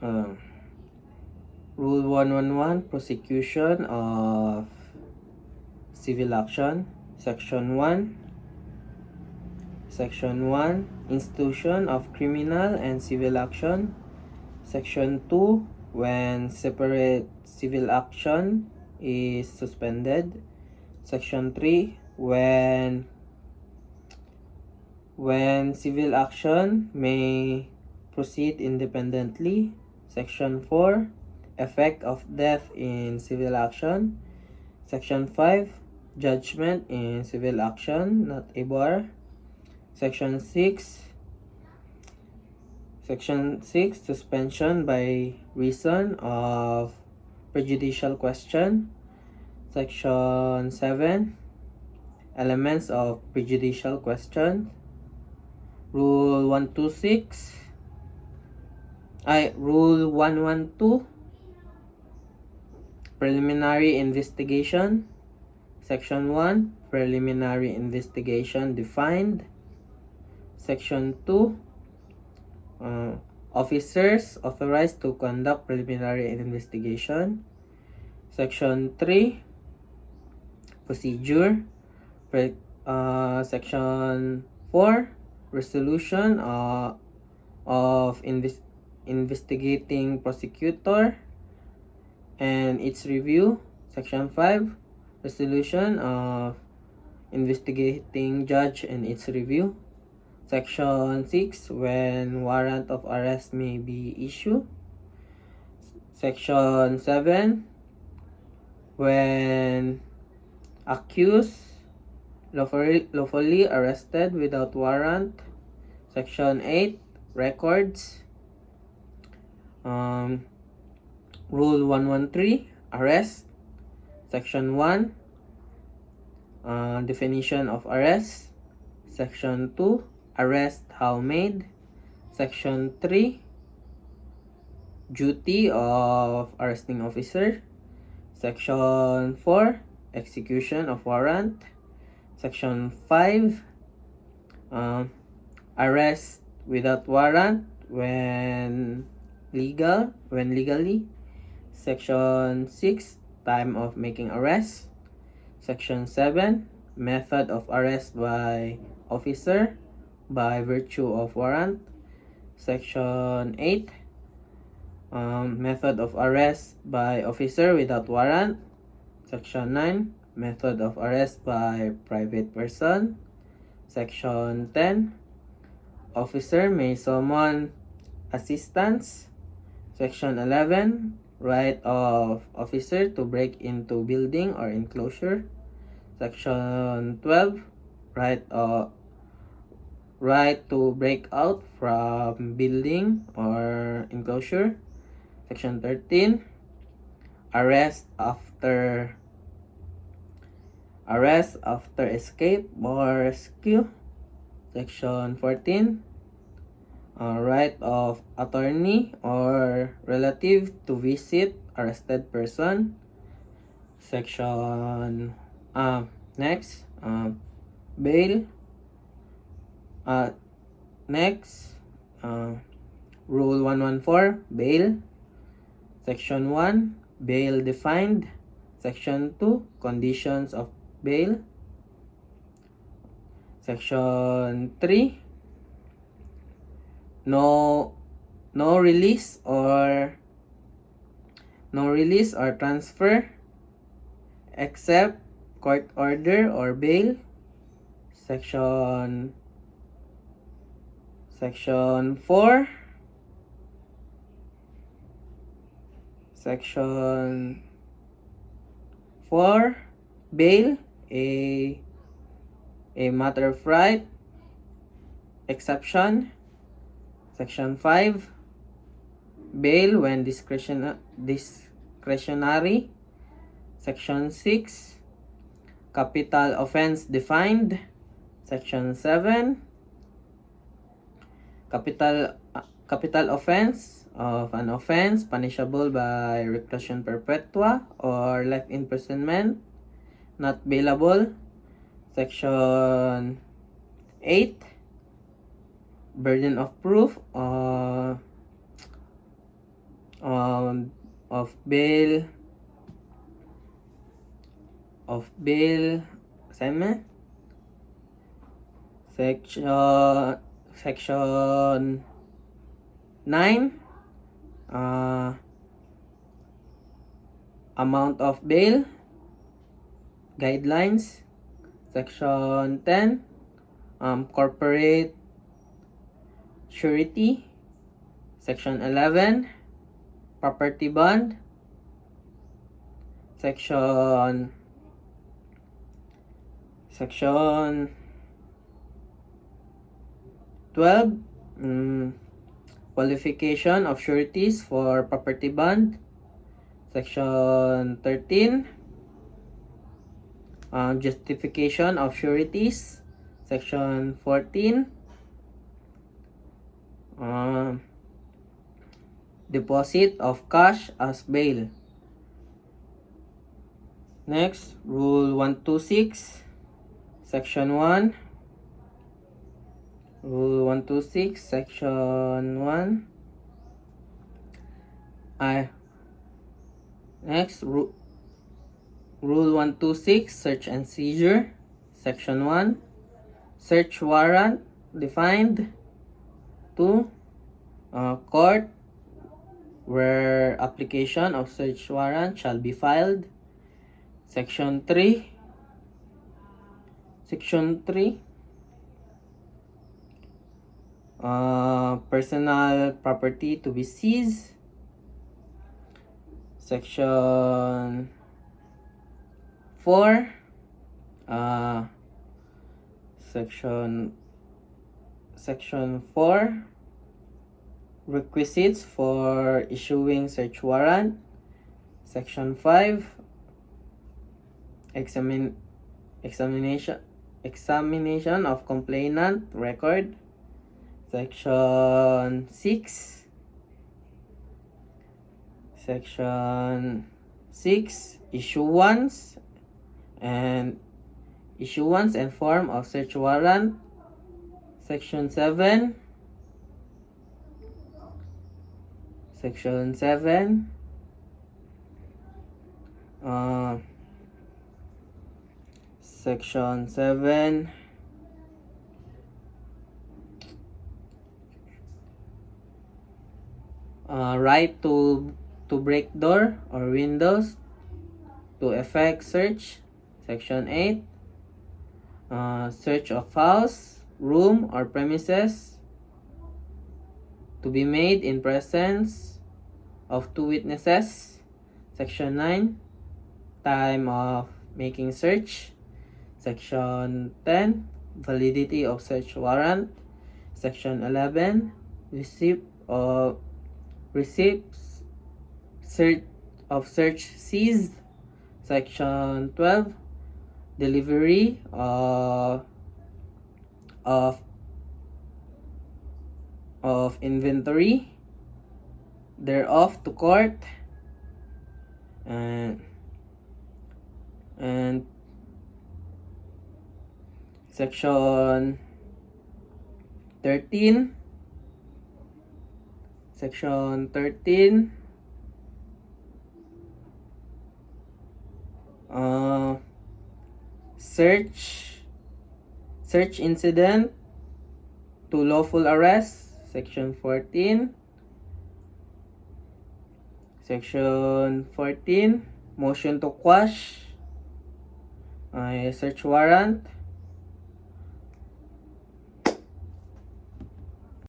Uh, Rule 111, Prosecution of Civil Action. Section 1. Section 1, Institution of Criminal and Civil Action. Section 2, when separate civil action is suspended. Section 3, when civil action may proceed independently. Section 4, effect of death in civil action. Section 5, judgment in civil action, not a bar. Section 6, suspension by reason of prejudicial question. Section 7, elements of prejudicial question. Rule 112, preliminary investigation. Section 1, preliminary investigation defined. Section 2, officers authorized to conduct preliminary investigation. Section 3, procedure. Section 4, resolution of investigating prosecutor and its review. Section 5, resolution of investigating judge and its review. Section 6, when warrant of arrest may be issued. Section 7, when accused lawfully arrested without warrant. Section 8, records. Rule 113, arrest. Section 1, definition of arrest. Section 2, arrest how made. Section 3, duty of arresting officer. Section 4, execution of warrant. Section 5, arrest without warrant when legally. Section 6, time of making arrest. Section 7, method of arrest by officer by virtue of warrant. Section 8, method of arrest by officer without warrant. Section 9, method of arrest by private person. Section 10, officer may summon assistance. Section 11, right of officer to break into building or enclosure. Section 12, right to break out from building or enclosure. Section 13, arrest after escape or rescue. Section 14, right of attorney or relative to visit arrested person. Section next, bail. Next, Rule 114, bail. Section 1, bail defined. Section 2, conditions of bail. Section 3, no release or transfer except court order or bail. Section 4, bail, a matter of right exception. Section 5, bail when discretionary. Section 6, capital offense defined. Section 7, capital offense of an offense punishable by reclusion perpetua or life imprisonment, not bailable. Section 8, burden of proof of bail assignment. Section 9, amount of bail guidelines. Section 10, corporate surety. Section 11, property bond. Section 12, qualification of sureties for property bond. Section 13, justification of sureties. Section 14, deposit of cash as bail. Next, Rule 126, Section 1. Rule 126, Section 1. Next, Rule 126, search and seizure. Section 1. Search warrant defined. 2. Court where application of search warrant shall be filed. Section 3. Personal property to be seized. Section 4. Section 4, requisites for issuing search warrant. Section 5, examination of complainant record. Section 6, issuance and form of search warrant. Section 7, right to break door or windows to effect search. Section 8, search of house, room, or premises to be made in presence of 2 witnesses. Section 9, time of making search. Section 10, validity of search warrant. Section 11, receipt of search seized. Section 12, delivery of inventory thereof to court. And Section 13, search incident to lawful arrest. Section 14, motion to quash search warrant.